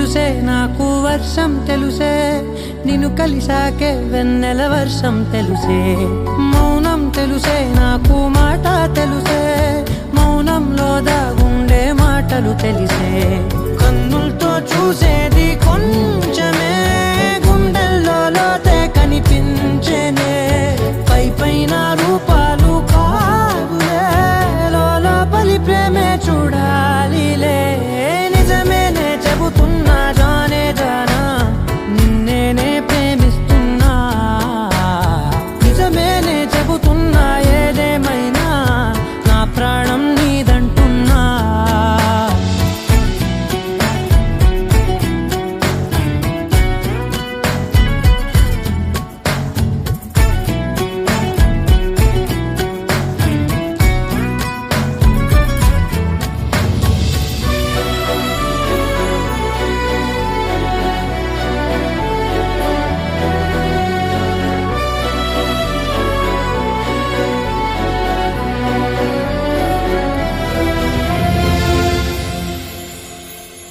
తెలుసే నాకు వర్షం తెలుసే నిన్ను కలిసాకే వెన్నెల వర్షం తెలుసే మౌనం తెలుసే నాకు మాట తెలుసే మౌనంలో దాగుండే మాటలు తెలిసే కన్నులతో చూసేది కొంచెమే గుండెల్లో లోతే కనిపించేనే పై పైన రూపాలు కాదులే లోపలి ప్రేమే చూడాలిలే నిజమేనే చెబుతున్నా జానే జానా నిన్నేనే ప్రేమిస్తున్నా నిజమేనే చెబుతున్నా ఏదేమైనా నా ప్రాణం నీదంటున్నా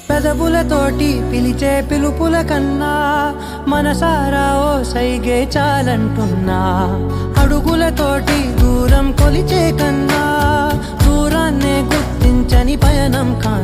పెదవులతోటి పిలిచే పిలుపుల కన్నా మనసారా ఓ సైగే చాలంటున్నా అడుగులతోటి దూరం కొలిచే కన్నా దూరాన్నే గుర్తించని పయనం కాను